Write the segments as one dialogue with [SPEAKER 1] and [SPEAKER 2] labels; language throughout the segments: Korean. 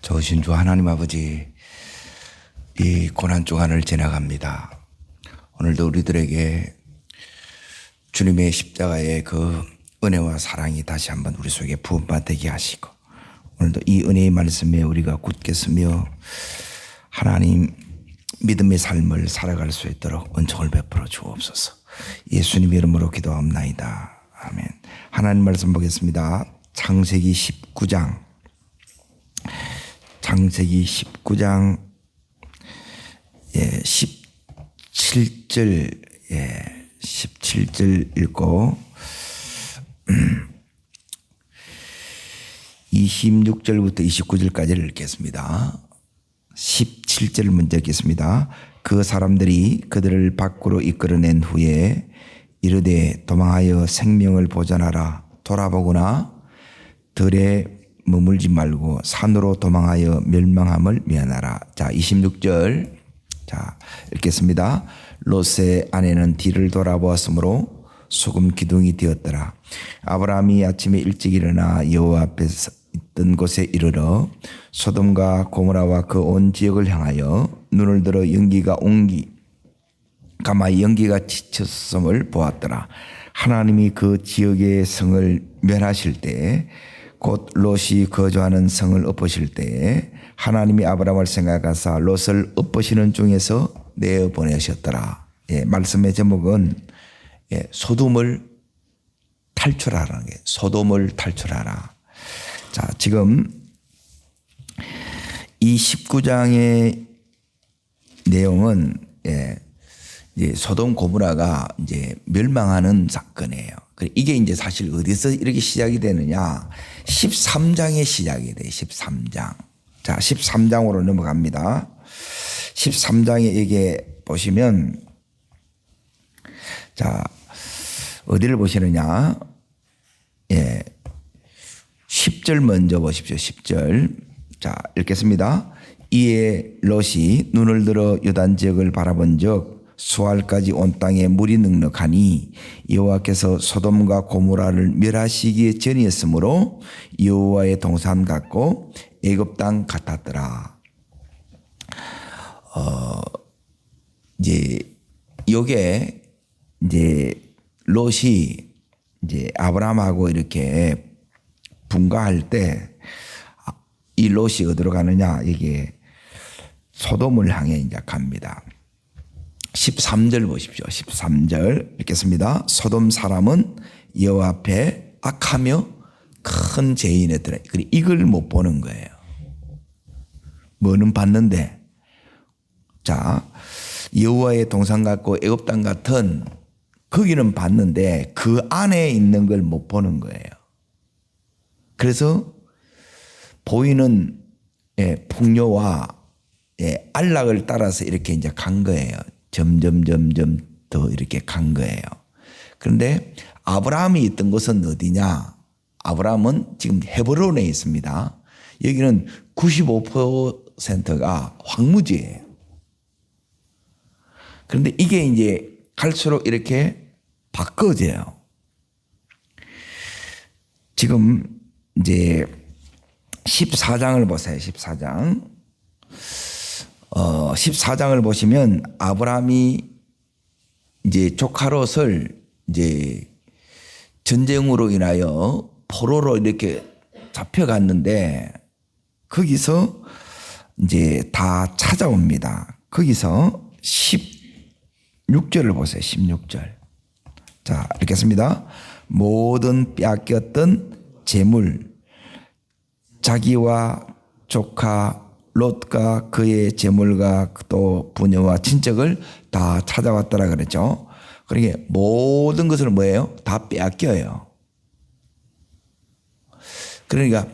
[SPEAKER 1] 좋으신 주 하나님 아버지, 이 고난 주간을 지나갑니다. 오늘도 우리들에게 주님의 십자가의 그 은혜와 사랑이 다시 한번 우리 속에 부음받게 하시고, 오늘도 이 은혜의 말씀에 우리가 굳게 서며 하나님 믿음의 삶을 살아갈 수 있도록 은총을 베풀어 주옵소서. 예수님 이름으로 기도합나이다. 아멘. 하나님 말씀 보겠습니다. 창세기 19장 창세기 19장 17절 17절 읽고 26절부터 29절까지를 읽겠습니다. 17절 먼저 읽겠습니다. 그 사람들이 그들을 밖으로 이끌어낸 후에 이르되 도망하여 생명을 보존하라. 돌아보거나 들에 머물지 말고 산으로 도망하여 멸망함을 면하라. 자, 26절. 자, 읽겠습니다. 롯의 아내는 뒤를 돌아보았으므로 소금 기둥이 되었더라. 아브라함이 아침에 일찍 일어나 여호와 앞에 있던 곳에 이르러 소돔과 고모라와 그 온 지역을 향하여 눈을 들어 가마에 연기가 지쳤음을 보았더라. 하나님이 그 지역의 성을 멸하실 때, 곧 롯이 거주하는 성을 엎으실 때 하나님이 아브라함을 생각하사 롯을 엎으시는 중에서 내어보내셨더라. 말씀의 제목은 소돔을 탈출하라는 게, 소돔을 탈출하라. 자, 지금 이 19장의 내용은 이제 소돔 고모라가 이제 멸망하는 사건이에요. 이게 이제 사실 어디서 이렇게 시작이 되느냐? 13장에 시작이 돼요. 13장. 자, 13장으로 넘어갑니다. 13장에 이게 보시면, 자, 어디를 보시느냐? 10절 먼저 보십시오. 10절. 자, 읽겠습니다. 이에 롯이 눈을 들어 요단 지역을 바라본 적 수알까지 온 땅에 물이 넉넉하니 여호와께서 소돔과 고모라를 멸하시기 전이었으므로 여호와의 동산 같고 애굽 땅 같았더라. 이제 요게 이제 롯이 이제 아브라함하고 이렇게 분가할 때 이 롯이 어디로 가느냐? 이게 소돔을 향해 이제 갑니다. 13절 보십시오. 13절 읽겠습니다. 소돔 사람은 여호와 앞에 악하며 큰 죄인에 들어. 이걸 못 보는 거예요. 뭐는 봤는데, 자, 여호와의 동산 같고 애굽 땅 같은 거기는 봤는데 그 안에 있는 걸 못 보는 거예요. 그래서 보이는 풍요와 안락을 따라서 이렇게 이제 간 거예요. 점점 더 이렇게 간 거예요. 그런데 아브라함이 있던 곳은 어디냐? 아브라함은 지금 헤브론에 있습니다. 여기는 95%가 황무지예요. 그런데 이게 이제 갈수록 이렇게 바꿔져요. 지금 이제 14장을 보세요. 14장. 14장을 보시면 아브라함이 이제 조카 롯을 이제 전쟁으로 인하여 포로로 이렇게 잡혀갔는데 거기서 이제 다 찾아옵니다. 거기서 16절을 보세요. 16절. 자, 읽겠습니다. 모든 빼앗겼던 재물, 자기와 조카 롯과 그의 재물과 또 부녀와 친척을 다 찾아왔더라 그랬죠. 그러니까 모든 것을 뭐예요? 다 빼앗겨요. 그러니까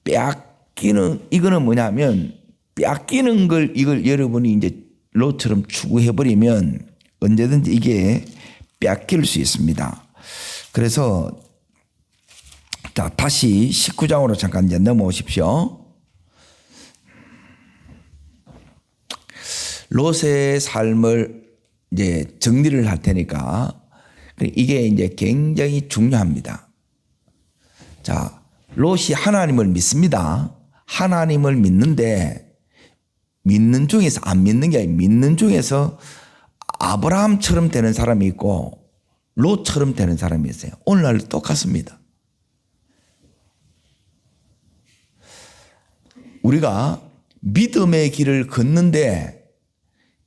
[SPEAKER 1] 빼앗기는, 이거는 뭐냐면 빼앗기는 걸, 이걸 여러분이 이제 롯처럼 추구해버리면 언제든지 이게 빼앗길 수 있습니다. 그래서 자, 다시 19장으로 잠깐 이제 넘어오십시오. 롯의 삶을 이제 정리를 할 테니까 이게 이제 굉장히 중요합니다. 자, 롯이 하나님을 믿습니다. 하나님을 믿는데 믿는 중에서 안 믿는 게 아니라 믿는 중에서 아브라함처럼 되는 사람이 있고 롯처럼 되는 사람이 있어요. 오늘날 똑같습니다. 우리가 믿음의 길을 걷는데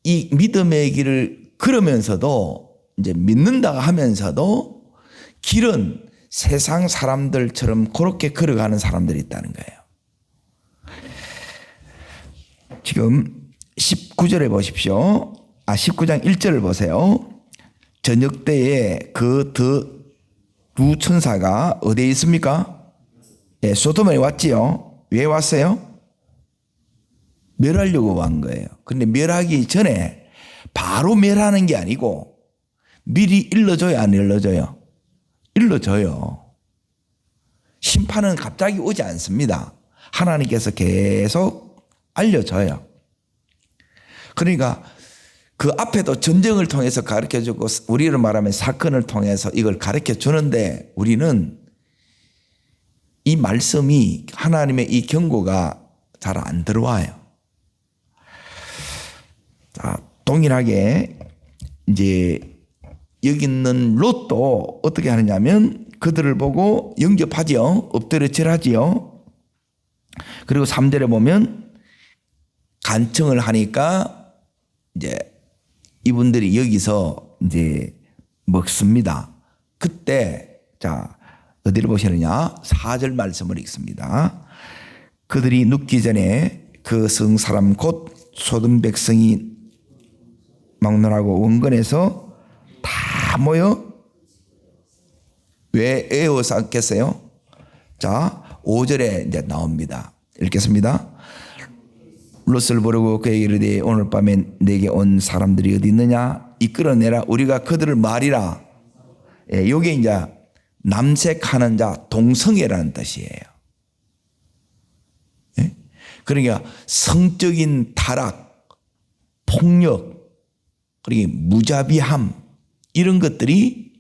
[SPEAKER 1] 이 믿음의 길을 걸으면서도 이제 믿는다 하면서도 길은 세상 사람들처럼 그렇게 걸어가는 사람들이 있다는 거예요. 지금 19절에 보십시오. 19장 1절을 보세요. 저녁 때에 그 두 천사가 어디에 있습니까? 예, 소돔에 왔지요. 왜 왔어요? 멸하려고 온 거예요. 그런데 멸하기 전에 바로 멸하는 게 아니고 미리 일러줘요, 안 일러줘요? 일러줘요. 심판은 갑자기 오지 않습니다. 하나님께서 계속 알려줘요. 그러니까 그 앞에도 전쟁을 통해서 가르쳐주고 우리로 말하면 사건을 통해서 이걸 가르쳐주는데 우리는 이 말씀이 하나님의 이 경고가 잘 안 들어와요. 자, 동일하게 이제 여기 있는 롯도 어떻게 하느냐면 그들을 보고 영접하지요. 엎드려 절하지요. 그리고 3절에 보면 간청을 하니까 이제 이분들이 여기서 이제 먹습니다. 그때 자 어디를 보시느냐? 4절 말씀을 읽습니다. 그들이 눕기 전에 그 성 사람 곧 소돔 백성이 막론하고 원근에서 다 모여 왜 애워쌌겠어요? 자 5절에 이제 나옵니다. 읽겠습니다. 롯을 부르고 그에게 이르되 오늘 밤에 내게 온 사람들이 어디 있느냐? 이끌어내라. 우리가 그들을 말이라. 예, 이게 이제 남색하는 자 동성애라는 뜻이에요. 예? 그러니까 성적인 타락, 폭력, 그리고 무자비함 이런 것들이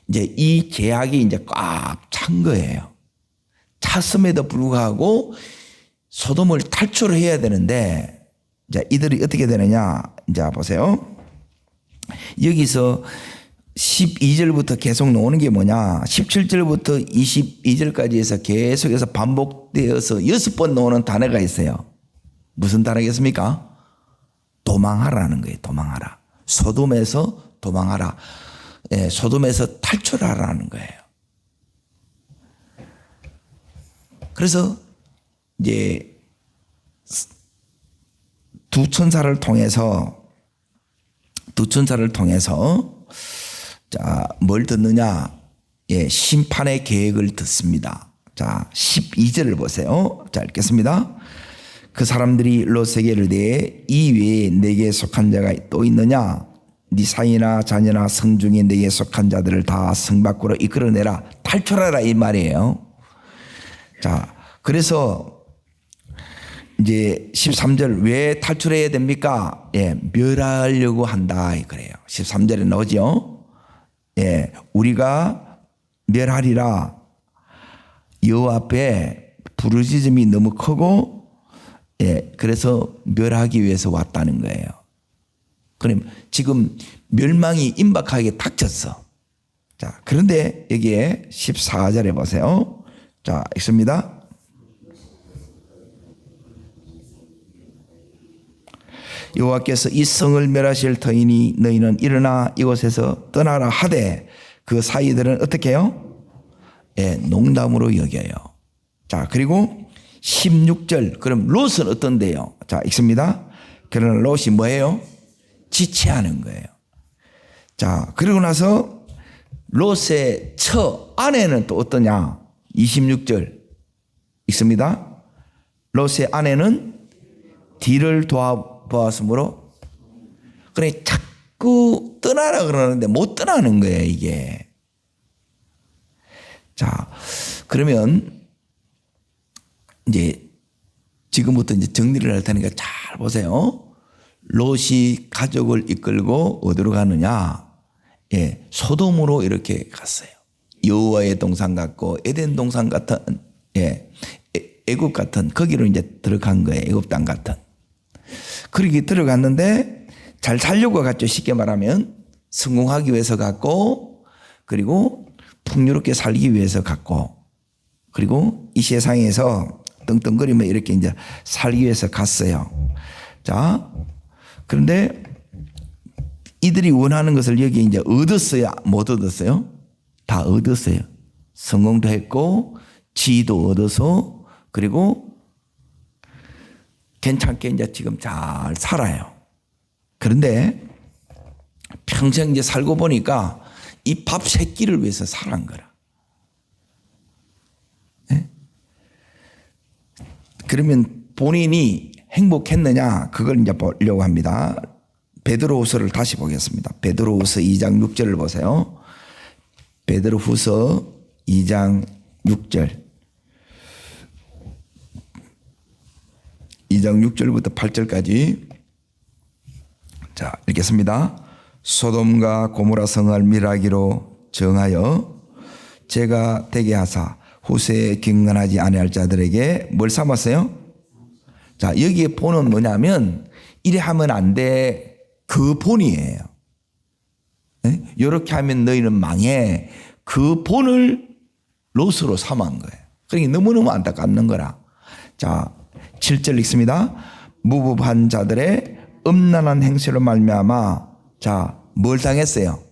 [SPEAKER 1] 이제 이 제약이 이제 꽉 찬 거예요. 찼음에도 불구하고 소돔을 탈출을 해야 되는데 이제 이들이 어떻게 되느냐? 이제 보세요. 여기서 12절부터 계속 나오는 게 뭐냐? 17절부터 22절까지 해서 계속해서 반복되어서 6번 나오는 단어가 있어요. 무슨 단어겠습니까? 도망하라는 거예요. 도망하라. 소돔에서 도망하라. 예, 소돔에서 탈출하라는 거예요. 그래서 이제 두 천사를 통해서 자, 뭘 듣느냐? 예, 심판의 계획을 듣습니다. 자, 12절을 보세요. 자, 읽겠습니다. 그 사람들이 롯에게 이르되 이 외에 내게 속한 자가 또 있느냐? 네 사이나 자녀나 성 중에 내게 속한 자들을 다 성 밖으로 이끌어내라. 탈출하라 이 말이에요. 자, 그래서 이제 13절 왜 탈출해야 됩니까? 예, 멸하려고 한다 그래요. 13절에 나오죠. 예, 우리가 멸하리라. 여호와 앞에 부르짖음이 너무 크고 예, 그래서 멸하기 위해서 왔다는 거예요. 그럼 지금 멸망이 임박하게 닥쳤어. 자, 그런데 여기에 14절에 보세요. 자, 읽습니다. 여호와께서 이 성을 멸하실 터이니 너희는 일어나 이곳에서 떠나라 하되 그 사이들은 어떻게 해요? 예, 농담으로 여겨요. 자, 그리고 16절 그럼 롯은 어떤데요? 자, 읽습니다. 그러나 롯이 뭐예요? 지체하는 거예요. 자, 그리고 나서 롯의 처 아내는 또 어떠냐? 26절 읽습니다. 롯의 아내는 뒤를 도와보았으므로 그래 자꾸 떠나라 그러는데 못 떠나는 거예요 이게. 자, 그러면 이제 지금부터 이제 정리를 할 테니까 잘 보세요. 롯이 가족을 이끌고 어디로 가느냐? 예, 소돔으로 이렇게 갔어요. 여호와의 동산 같고 에덴 동산 같은 예, 애굽 같은 거기로 이제 들어간 거예요. 애굽 땅 같은. 그렇게 들어갔는데 잘 살려고 갔죠. 쉽게 말하면 성공하기 위해서 갔고, 그리고 풍요롭게 살기 위해서 갔고, 그리고 이 세상에서 떵떵거리며 이렇게 이제 살기 위해서 갔어요. 자, 그런데 이들이 원하는 것을 여기 이제 얻었어요? 못 얻었어요? 다 얻었어요. 성공도 했고, 지위도 얻어서, 그리고 괜찮게 이제 지금 잘 살아요. 그런데 평생 이제 살고 보니까 이 밥 세 끼를 위해서 살아간 거라. 네? 그러면 본인이 행복했느냐? 그걸 이제 보려고 합니다. 베드로후서를 다시 보겠습니다. 베드로후서 2장 6절을 보세요. 베드로후서 2장 6절. 2장 6절부터 8절까지. 자, 읽겠습니다. 소돔과 고모라 성을 멸하기로 정하여 제가 되게 하사 후세에 경건하지 아니할 자들에게 뭘 삼았어요? 자, 여기에 본은 뭐냐면 이래 하면 안 돼. 그 본이에요. 네? 이렇게 하면 너희는 망해. 그 본을 롯으로 삼은 거예요. 그러니까 너무너무 안타깝는 거라. 자, 7절 읽습니다. 무법한 자들의 음란한 행실로 말미암아 자, 뭘 당했어요?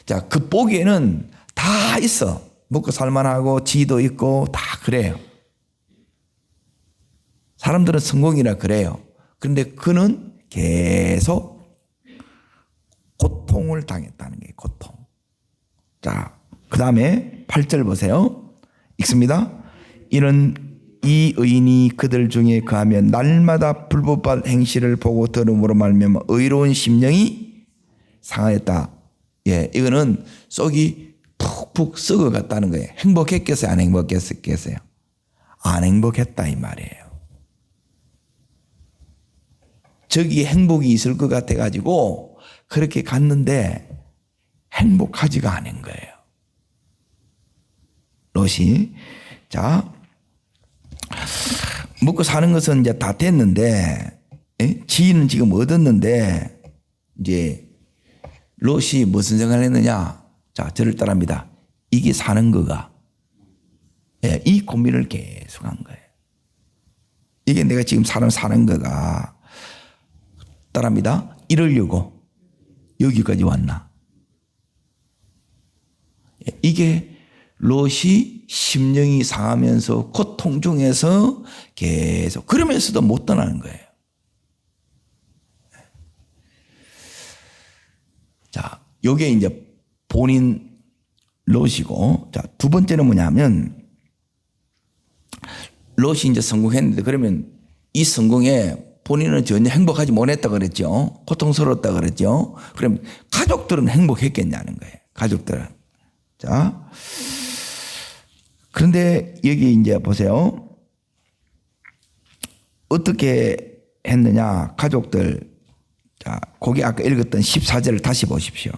[SPEAKER 1] 자, 그 보기에는 다 있어. 먹고 살만하고 지도 있고 다 그래요. 사람들은 성공이라 그래요. 그런데 그는 계속 고통을 당했다는 게 고통. 자, 그 다음에 8절 보세요. 읽습니다. 이는 이 의인이 그들 중에 거하면 날마다 불법한 행실을 보고 들음으로 말미암아 의로운 심령이 상하였다. 예, 이거는 속이 푹푹 썩어갔다는 거예요. 행복했겠어요? 안 행복했겠어요? 안 행복했다 이 말이에요. 저기 행복이 있을 것 같아가지고 그렇게 갔는데 행복하지가 않은 거예요. 롯이. 자, 먹고 사는 것은 이제 다 됐는데, 지위는 지금 얻었는데, 이제 롯이 무슨 생각을 했느냐? 자, 저를 따라합니다. 이게 사는 거가. 예, 이 고민을 계속 한 거예요. 이게 내가 지금 사는 거가. 따라합니다. 이러려고 여기까지 왔나? 이게 롯이 심령이 상하면서 고통 중에서 계속 그러면서도 못 떠나는 거예요. 자, 요게 이제 본인 롯이고, 자, 두 번째는 뭐냐면 롯이 이제 성공했는데 그러면 이 성공에 본인은 전혀 행복하지 못했다 그랬죠. 고통스러웠다 그랬죠. 그럼 가족들은 행복했겠냐는 거예요. 가족들은. 자, 그런데 여기 이제 보세요. 어떻게 했느냐. 가족들. 자, 거기 아까 읽었던 14절을 다시 보십시오.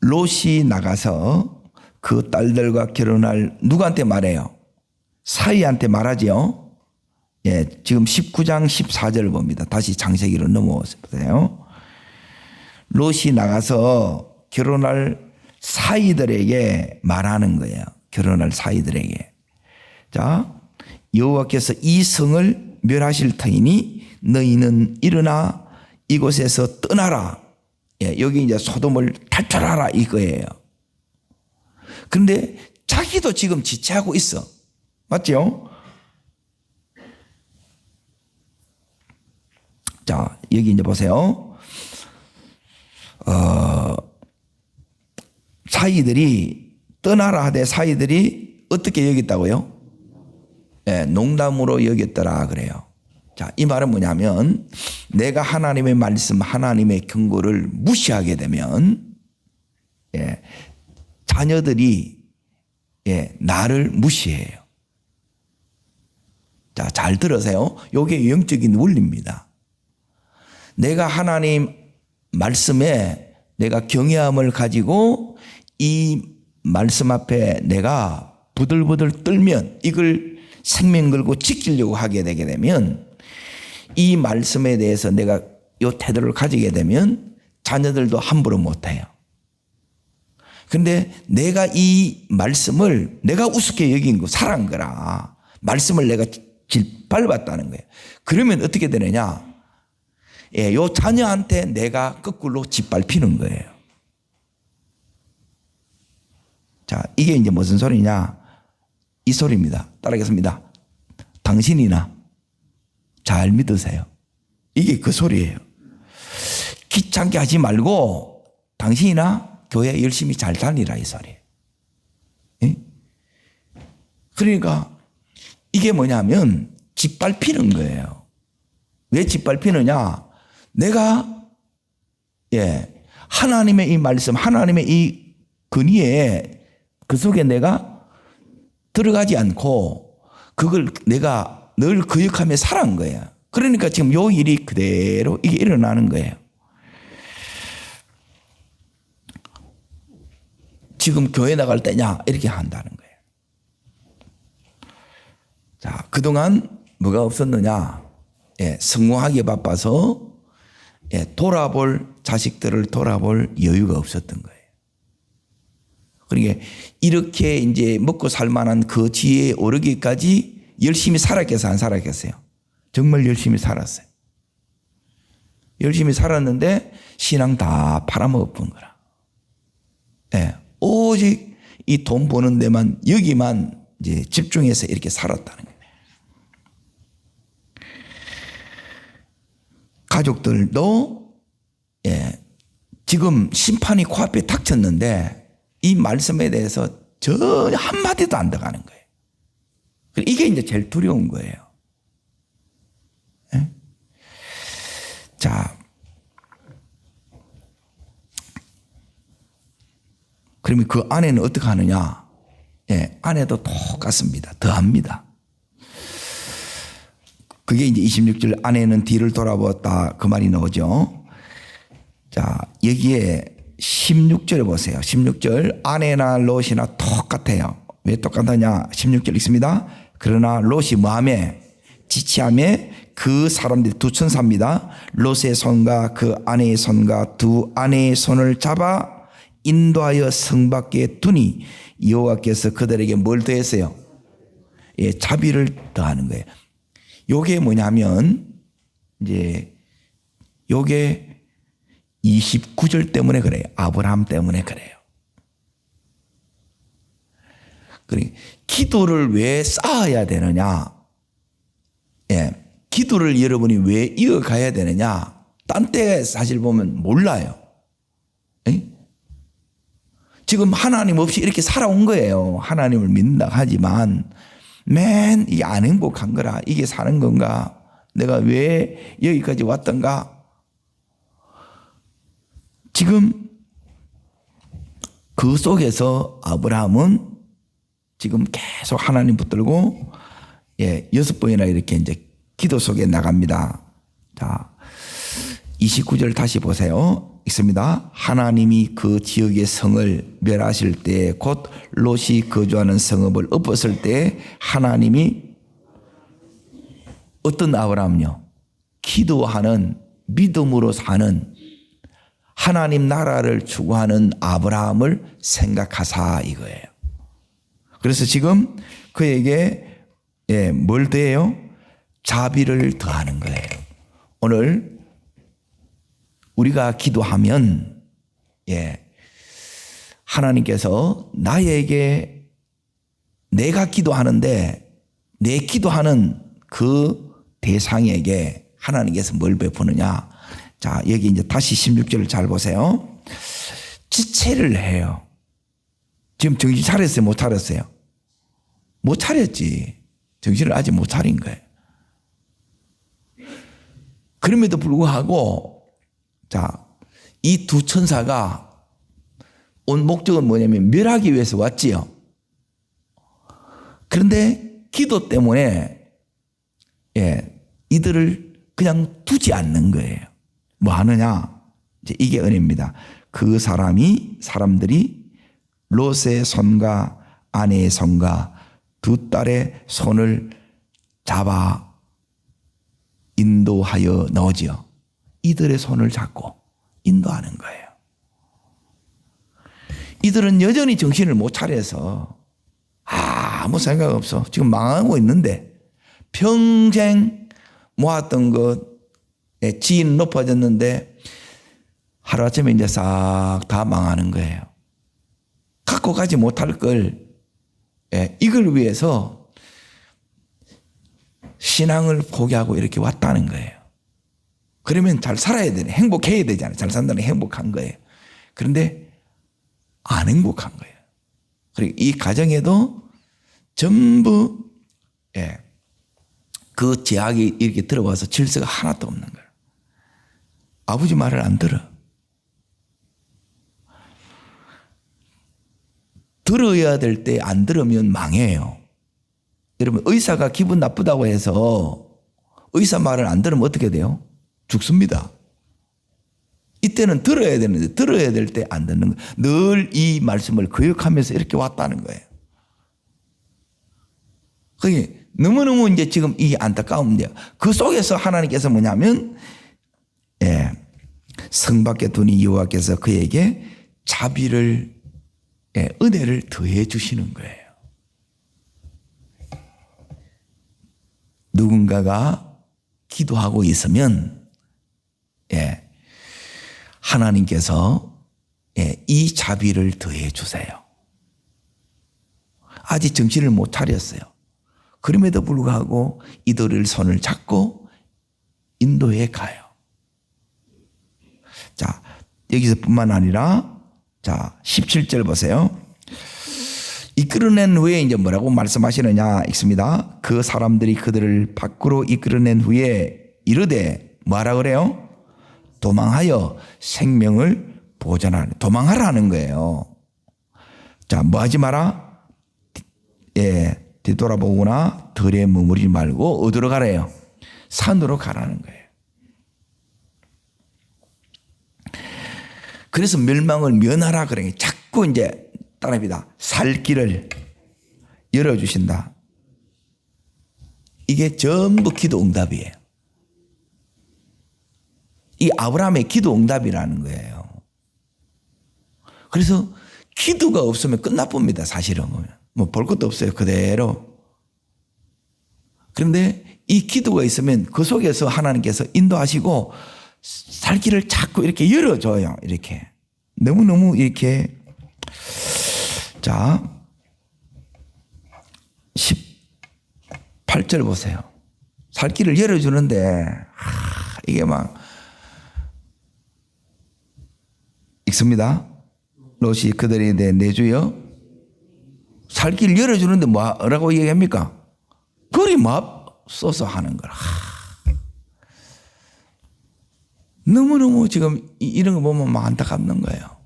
[SPEAKER 1] 롯이 나가서 그 딸들과 결혼할 누구한테 말해요? 사이한테 말하지요. 예, 지금 19장 14절을 봅니다. 다시 창세기로 넘어오세요. 롯이 나가서 결혼할 사이들에게 말하는 거예요. 결혼할 사이들에게. 자, 여호와께서 이 성을 멸하실 터이니 너희는 일어나 이곳에서 떠나라. 예, 여기 이제 소돔을 탈출하라 이거예요. 그런데 자기도 지금 지체하고 있어. 맞죠? 자, 여기 이제 보세요. 사이들이 떠나라 하되 사이들이 어떻게 여겼다고요? 예, 농담으로 여겼더라 그래요. 자, 이 말은 뭐냐면 내가 하나님의 말씀, 하나님의 경고를 무시하게 되면 예, 자녀들이 예, 나를 무시해요. 자, 잘 들으세요. 이게 영적인 원리입니다. 내가 하나님 말씀에 내가 경외함을 가지고 이 말씀 앞에 내가 부들부들 떨면 이걸 생명 걸고 지키려고 하게 되게 되면 이 말씀에 대해서 내가 이 태도를 가지게 되면 자녀들도 함부로 못해요. 그런데 내가 이 말씀을 내가 우습게 여긴 거 사랑한 거라 말씀을 내가 짓밟았다는 거예요. 그러면 어떻게 되느냐? 요 자녀한테 내가 거꾸로 짓밟히는 거예요. 자, 이게 이제 무슨 소리냐? 이 소리입니다. 따라하겠습니다. 당신이나 잘 믿으세요. 이게 그 소리예요. 귀찮게 하지 말고 당신이나 교회 열심히 잘 다니라 이 소리예요. 그러니까 이게 뭐냐면 짓밟히는 거예요. 왜 짓밟히느냐? 내가 하나님의 이 말씀, 하나님의 이 근위에 그 속에 내가 들어가지 않고 그걸 내가 늘 거역하며 살아온 거예요. 그러니까 지금 요 일이 그대로 이게 일어나는 거예요. 지금 교회 나갈 때냐 이렇게 한다는 거예요. 자, 그동안 뭐가 없었느냐? 성공하기 바빠서 자식들을 돌아볼 여유가 없었던 거예요. 그러니까 이렇게 이제 먹고 살 만한 그 지혜에 오르기까지 열심히 살았겠어요? 안 살았겠어요? 정말 열심히 살았어요. 열심히 살았는데 신앙 다 팔아먹은 거라. 오직 이 돈 버는 데만 여기만 이제 집중해서 이렇게 살았다는 거예요. 가족들도 지금 심판이 코앞에 닥쳤는데 이 말씀에 대해서 전혀 한마디도 안 들어가는 거예요. 이게 이제 제일 두려운 거예요. 자, 그러면 그 아내는 어떻게 하느냐? 아내도 똑같습니다. 더합니다. 그게 이제 26절 아내는 뒤를 돌아보았다 그 말이 나오죠. 자, 여기에 16절에 보세요. 16절 아내나 롯이나 똑같아요. 왜 똑같느냐? 16절 읽습니다. 그러나 롯이 뭐하며? 지치하며 그 사람들이 두 천사입니다. 롯의 손과 그 아내의 손과 두 아내의 손을 잡아 인도하여 성 밖에 두니 여호와께서 그들에게 뭘 더했어요? 자비를 더하는 거예요. 요게 뭐냐면 이제 요게 29절 때문에 그래요. 아브라함 때문에 그래요. 그러니까 기도를 왜 쌓아야 되느냐? 기도를 여러분이 왜 이어가야 되느냐? 딴 때 사실 보면 몰라요. 지금 하나님 없이 이렇게 살아온 거예요. 하나님을 믿는다 하지만 맨 이게 안 행복한 거라. 이게 사는 건가? 내가 왜 여기까지 왔던가? 지금 그 속에서 아브라함은 지금 계속 하나님 붙들고 6번이나 이렇게 이제 기도 속에 나갑니다. 자, 29절 다시 보세요. 있습니다. 하나님이 그 지역의 성을 멸하실 때 곧 롯이 거주하는 성읍을 엎었을 때 하나님이 어떤 아브라함요? 기도하는 믿음으로 사는 하나님 나라를 추구하는 아브라함을 생각하사 이거예요. 그래서 지금 그에게 뭘 더해요? 자비를 더하는 거예요. 오늘 우리가 기도하면 하나님께서 나에게 내가 기도하는데 내 기도하는 그 대상에게 하나님께서 뭘 베푸느냐? 자, 여기 이제 다시 16절을 잘 보세요. 지체를 해요. 지금 정신 차렸어요? 못 차렸어요? 못 차렸지. 정신을 아직 못 차린 거예요. 그럼에도 불구하고 자, 이 두 천사가 온 목적은 뭐냐면 멸하기 위해서 왔지요. 그런데 기도 때문에 이들을 그냥 두지 않는 거예요. 뭐 하느냐? 이제 이게 은혜입니다. 그 사람들이 롯의 손과 아내의 손과 두 딸의 손을 잡아 인도하여 넣으지요. 이들의 손을 잡고 인도하는 거예요. 이들은 여전히 정신을 못 차려서 아무 생각 없어. 지금 망하고 있는데 평생 모았던 것에 지인 높아졌는데 하루아침에 이제 싹 다 망하는 거예요. 갖고 가지 못할 걸 이걸 위해서 신앙을 포기하고 이렇게 왔다는 거예요. 그러면 잘 살아야 되네. 행복해야 되잖아요. 잘 산다는 게 행복한 거예요. 그런데 안 행복한 거예요. 그리고 이 가정에도 전부 그 제약이 이렇게 들어와서 질서가 하나도 없는 거예요. 아버지 말을 안 들어. 들어야 될 때 안 들으면 망해요. 여러분, 의사가 기분 나쁘다고 해서 의사 말을 안 들으면 어떻게 돼요? 죽습니다. 이때는 들어야 되는데 들어야 될 때 안 듣는 거예요. 늘 이 말씀을 거역하면서 이렇게 왔다는 거예요. 그게 너무너무 이제 지금 이게 안타까운데요. 그 속에서 하나님께서 뭐냐면 성밖에 두니 여호와께서 그에게 자비를 은혜를 더해 주시는 거예요. 누군가가 기도하고 있으면 하나님께서 이 자비를 더해 주세요. 아직 정신을 못 차렸어요. 그럼에도 불구하고 이들을 손을 잡고 인도해 가요. 자, 여기서 뿐만 아니라 자, 17절 보세요. 이끌어낸 후에 이제 뭐라고 말씀하시느냐 있습니다. 그 사람들이 그들을 밖으로 이끌어낸 후에 이르되 뭐하라 그래요? 도망하여 생명을 보존하는, 도망하라는 거예요. 자, 뭐 하지 마라? 뒤돌아보거나 들에 머무르지 말고 어디로 가래요? 산으로 가라는 거예요. 그래서 멸망을 면하라 그러니 자꾸 이제 따라합니다. 살 길을 열어주신다. 이게 전부 기도 응답이에요. 이 아브라함의 기도 응답이라는 거예요. 그래서 기도가 없으면 끝나봅니다. 사실은 뭐 볼 것도 없어요. 그대로. 그런데 이 기도가 있으면 그 속에서 하나님께서 인도하시고 살 길을 자꾸 이렇게 열어줘요. 이렇게. 너무너무 이렇게. 자, 18절 보세요. 살 길을 열어주는데, 이게 막, 읽습니다. 롯이 그들에 대해 내주여. 살 길을 열어주는데 뭐라고 얘기합니까? 그리 맙소서 하는 거라. 너무너무 지금 이런 거 보면 막 안타깝는 거예요.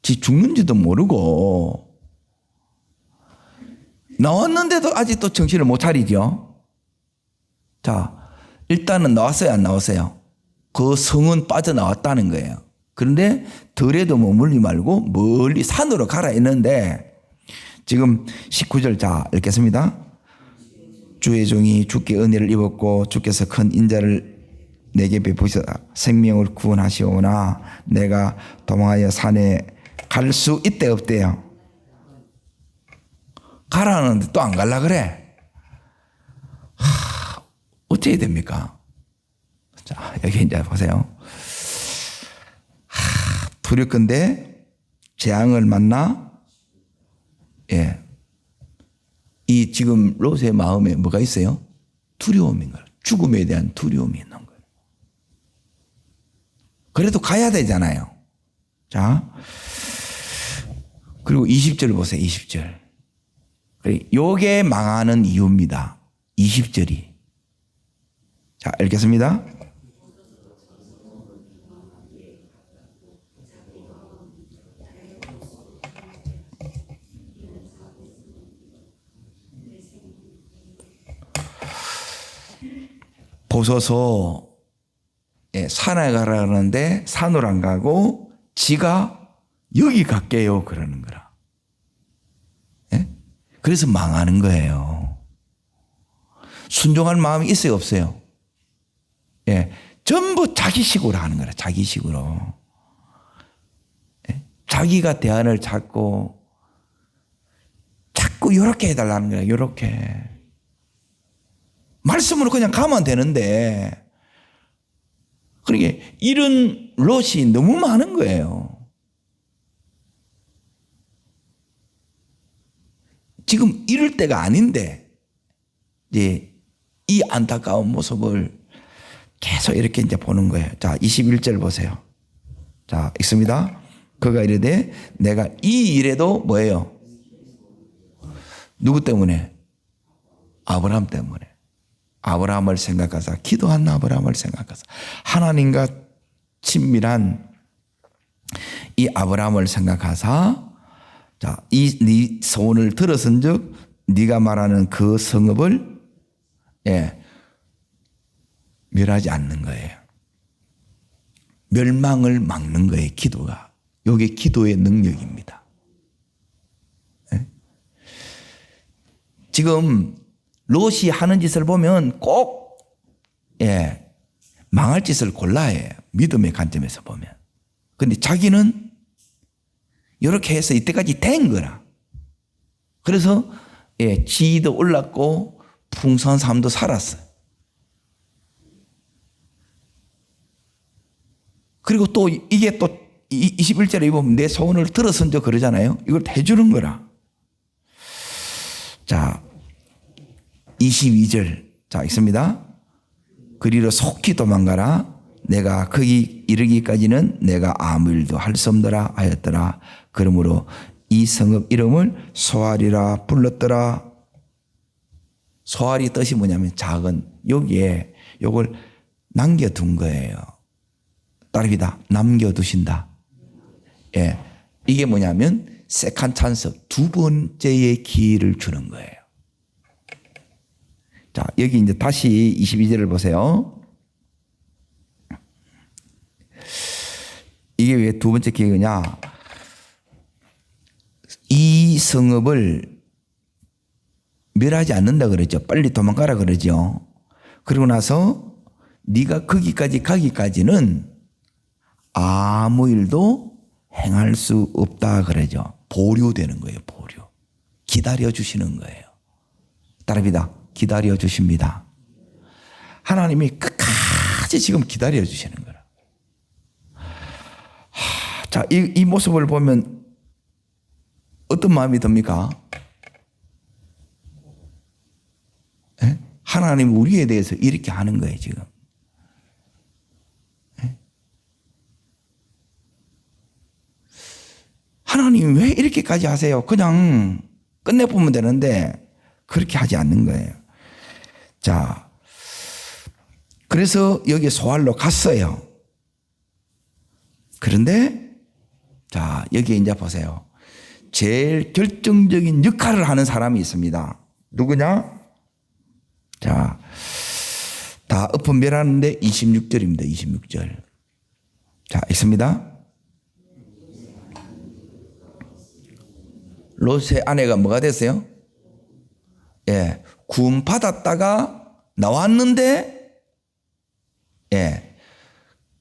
[SPEAKER 1] 지 죽는지도 모르고 나왔는데도 아직도 정신을 못 차리죠. 자, 일단은 나왔어요, 안 나왔어요? 그 성은 빠져나왔다는 거예요. 그런데 들에도 머물지 말고 멀리 산으로 가라 했는데 지금 19절 자 읽겠습니다. 주의 종이 주께 은혜를 입었고 주께서 큰 인자를 내게 베푸셔 생명을 구원하시오나 내가 도망하여 산에 갈 수 있대 없대요? 가라는데 또 안 갈라 그래. 어떻게 됩니까? 자, 여기 이제 보세요. 두렵건대 재앙을 만나 이 지금 롯의 마음에 뭐가 있어요? 두려움인 거예요. 죽음에 대한 두려움이 있는 거예요. 그래도 가야 되잖아요. 자, 그리고 20절 보세요. 20절. 요게 망하는 이유입니다. 20절이. 자, 읽겠습니다. 보소서 산에 가라는데 산으로 안 가고 지가 여기 갈게요 그러는 거라. 그래서 망하는 거예요. 순종할 마음이 있어요, 없어요? 예. 전부 자기식으로 하는 거라, 자기식으로. 예? 자기가 대안을 찾고 자꾸 이렇게 해달라는 거야, 이렇게. 말씀으로 그냥 가면 되는데, 그러니까 이런 롯이 너무 많은 거예요. 지금 이럴 때가 아닌데, 이제 이 안타까운 모습을 계속 이렇게 이제 보는 거예요. 자, 21절 보세요. 자, 읽습니다. 그가 이르되 내가 이 일에도 뭐예요? 누구 때문에? 아브라함 때문에. 아브라함을 생각하사, 기도한 아브라함을 생각하사, 하나님과 친밀한 이 아브라함을 생각하사, 자, 네 소원을 들었은즉 네가 말하는 그 성읍을 멸하지 않는 거예요. 멸망을 막는 거예요, 기도가. 이게 기도의 능력입니다. 지금 롯이 하는 짓을 보면 꼭 망할 짓을 골라야 해요. 믿음의 관점에서 보면. 그런데 자기는 이렇게 해서 이때까지 된 거라. 그래서 지위도 올랐고 풍성한 삶도 살았어요. 그리고 또 이게 또 21절에 보면 내 소원을 들었은즉 그러잖아요. 이걸 해주는 거라. 자, 22절. 자, 읽습니다. 그리로 속히 도망가라. 내가 거기 이르기까지는 내가 아무 일도 할 수 없더라 하였더라. 그러므로 이 성읍 이름을 소알이라 불렀더라. 소알이 뜻이 뭐냐면 작은, 여기에 요걸 남겨둔 거예요. 따릅니다. 남겨두신다. 예. 이게 뭐냐면 세컨 찬스, 두 번째의 기회를 주는 거예요. 자, 여기 이제 다시 22절을 보세요. 이게 왜 두 번째 기회냐? 이 성읍을 멸하지 않는다 그러죠. 빨리 도망가라 그러죠. 그리고 나서 네가 거기까지 가기까지는 아무 일도 행할 수 없다 그러죠. 보류되는 거예요. 보류. 기다려 주시는 거예요. 따릅니다. 기다려 주십니다. 하나님이 끝까지 지금 기다려 주시는 거라. 자, 이 모습을 보면 어떤 마음이 듭니까? 예? 하나님 우리에 대해서 이렇게 하는 거예요, 지금. 예? 하나님 왜 이렇게까지 하세요? 그냥 끝내보면 되는데 그렇게 하지 않는 거예요. 자, 그래서 여기 소알로 갔어요. 그런데 자, 여기 이제 보세요. 제일 결정적인 역할을 하는 사람이 있습니다. 누구냐? 자, 다 엎어멸하는데 26절입니다. 26절. 자, 있습니다. 롯의 아내가 뭐가 됐어요? 예, 구원 받았다가 나왔는데, 예,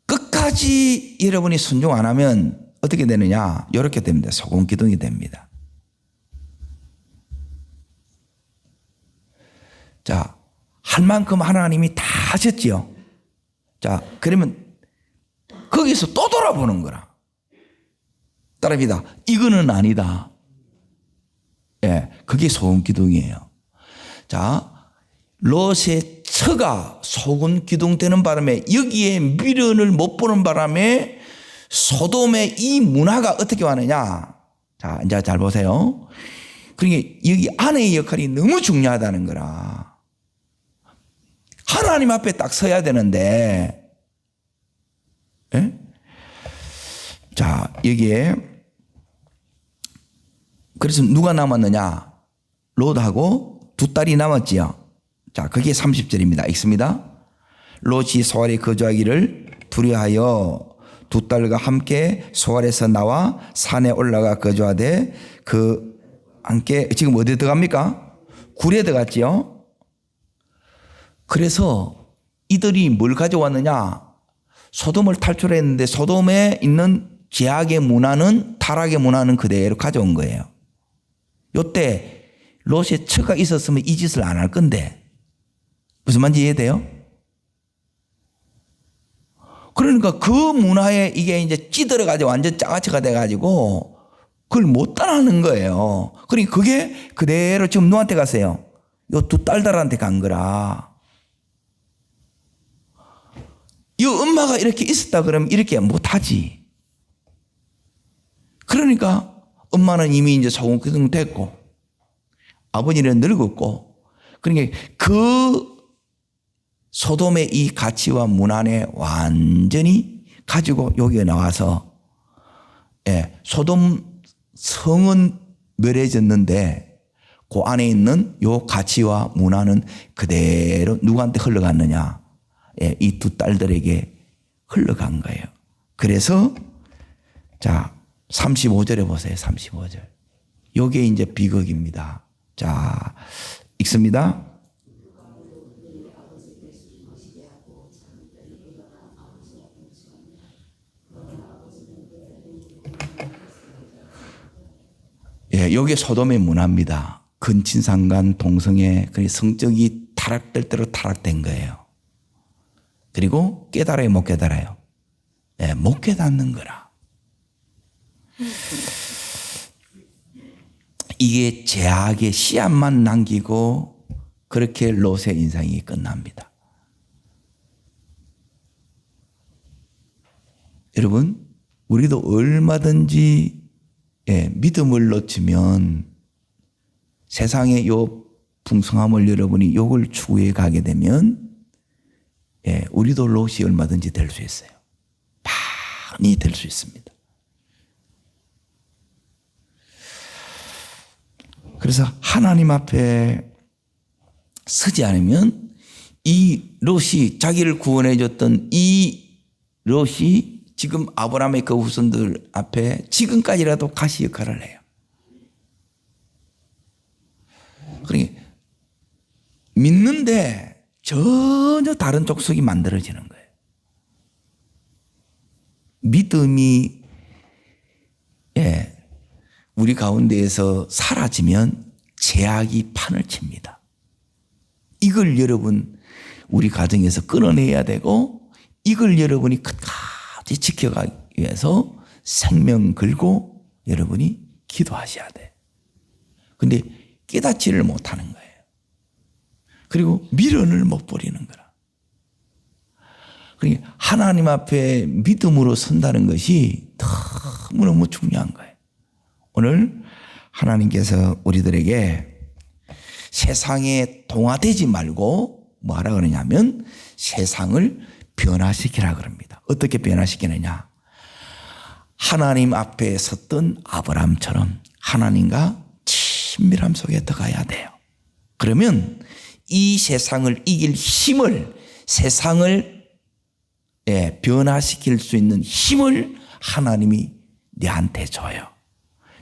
[SPEAKER 1] 끝까지 여러분이 순종 안 하면 어떻게 되느냐? 이렇게 됩니다. 소금 기둥이 됩니다. 자, 할 만큼 하나님이 다 하셨지요. 자, 그러면 거기서 또 돌아보는 거라. 따릅니다. 이거는 아니다. 예, 그게 소금 기둥이에요. 자, 롯의 처가 소금 기둥 되는 바람에 여기에 미련을 못 보는 바람에 소돔의 이 문화가 어떻게 왔느냐. 자, 이제 잘 보세요. 그러니까 여기 아내의 역할이 너무 중요하다는 거라. 하나님 앞에 딱 서야 되는데, 예? 자, 여기에 그래서 누가 남았느냐? 롯하고 두 딸이 남았지요. 자, 그게 30절입니다. 읽습니다. 롯이 소알에 거주하기를 두려하여 두 딸과 함께 소알에서 나와 산에 올라가 거주하되 그 함께 지금 어디에 들어갑니까? 굴에 들어갔지요. 그래서 이들이 뭘 가져왔느냐? 소돔을 탈출했는데 소돔에 있는 죄악의 문화는, 타락의 문화는 그대로 가져온 거예요. 요때 롯의 처가 있었으면 이 짓을 안 할 건데, 무슨 말인지 이해돼요? 그러니까 그 문화에 이게 이제 찌들어가지고 완전 짜가치가 돼가지고 그걸 못 따라하는 거예요. 그러니까 그게 그대로 지금 누구한테 갔어요? 요 두 딸들한테 간 거라. 이 엄마가 이렇게 있었다 그러면 이렇게 못하지. 그러니까 엄마는 이미 이제 소금 됐고 아버지는 늙었고, 그러니까 그 소돔의 이 가치와 문화에 완전히 가지고 여기에 나와서, 소돔 성은 멸해졌는데 그 안에 있는 요 가치와 문화는 그대로 누구한테 흘러갔느냐? 이 두 딸들에게 흘러간 거예요. 그래서 자 35절에 보세요. 35절. 요게 이제 비극입니다. 자, 읽습니다. 요게 소돔의 문화입니다. 근친상간, 동성애, 성적이 타락될 대로 타락된 거예요. 그리고 깨달아요, 못 깨달아요? 못 깨닫는 거라. 이게 죄악의 씨앗만 남기고 그렇게 롯의 인생이 끝납니다. 여러분, 우리도 얼마든지 믿음을 놓치면 세상의 요 풍성함을 여러분이 요걸 추구해 가게 되면 우리도 롯이 얼마든지 될 수 있어요. 많이 될 수 있습니다. 그래서 하나님 앞에 서지 않으면 이 롯이, 자기를 구원해 줬던 이 롯이 지금 아브라함의 그 후손들 앞에 지금까지라도 가시 역할을 해요. 그러니까 믿는데 전혀 다른 족속이 만들어지는 거예요. 믿음이 우리 가운데에서 사라지면 죄악이 판을 칩니다. 이걸 여러분 우리 가정에서 끊어내야 되고, 이걸 여러분이 끝까지 지켜가기 위해서 생명 걸고 여러분이 기도하셔야 돼. 근데 깨닫지를 못하는 거예요. 그리고 미련을 못 버리는 거라. 그러니까 하나님 앞에 믿음으로 선다는 것이 너무너무 중요한 거예요. 오늘 하나님께서 우리들에게 세상에 동화되지 말고 뭐하라 그러냐면 세상을 변화시키라 그럽니다. 어떻게 변화시키느냐? 하나님 앞에 섰던 아브라함처럼 하나님과 친밀함 속에 들어가야 돼요. 그러면 이 세상을 이길 힘을, 세상을 변화시킬 수 있는 힘을 하나님이 내한테 줘요.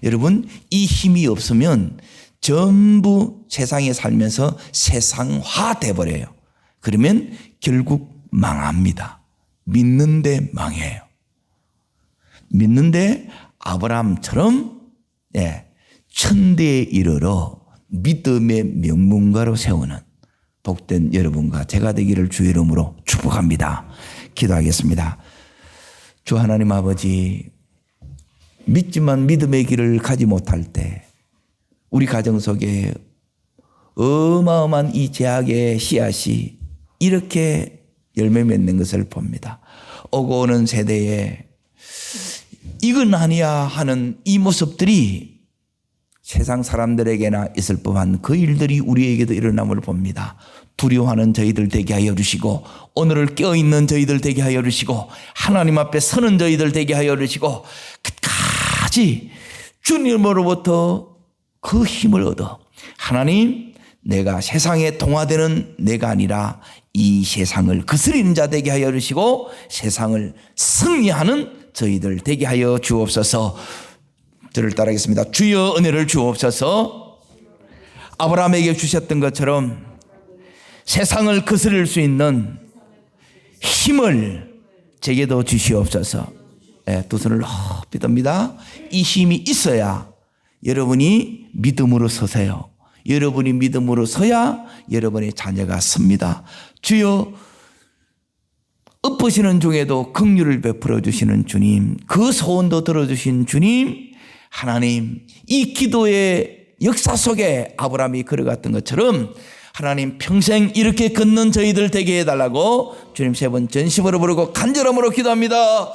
[SPEAKER 1] 여러분, 이 힘이 없으면 전부 세상에 살면서 세상화 돼버려요. 그러면 결국 망합니다. 믿는데 망해요. 믿는데 아브라함처럼 천대에 이르러 믿음의 명문가로 세우는 복된 여러분과 제가 되기를 주의 이름으로 축복합니다. 기도하겠습니다. 주 하나님 아버지, 믿지만 믿음의 길을 가지 못할 때 우리 가정 속에 어마어마한 이 죄악의 씨앗이 이렇게 열매 맺는 것을 봅니다. 오고 오는 세대에 이건 아니야 하는 이 모습들이 세상 사람들에게나 있을 법한 그 일들이 우리에게도 일어남을 봅니다. 두려워하는 저희들 되게 하여 주시고, 오늘을 깨어있는 저희들 되게 하여 주시고, 하나님 앞에 서는 저희들 되게 하여 주시고, 끝까지 주님으로부터 그 힘을 얻어 하나님, 내가 세상에 동화되는 내가 아니라 이 세상을 거스리는 자 되게 하여 주시고 세상을 승리하는 저희들 되게 하여 주옵소서. 저를 따르겠습니다. 주여 은혜를 주옵소서. 아브라함에게 주셨던 것처럼 세상을 거스를 수 있는 힘을 제게도 주시옵소서. 두 손을 높이 듭니다. 이 힘이 있어야 여러분이 믿음으로 서세요. 여러분이 믿음으로 서야 여러분의 자녀가 섭니다. 주여, 엎으시는 중에도 긍휼을 베풀어 주시는 주님, 그 소원도 들어주신 주님, 하나님, 이 기도의 역사 속에 아브라함이 걸어갔던 것처럼 하나님 평생 이렇게 걷는 저희들 되게 해달라고 주님 세 번 전심으로 부르고 간절함으로 기도합니다.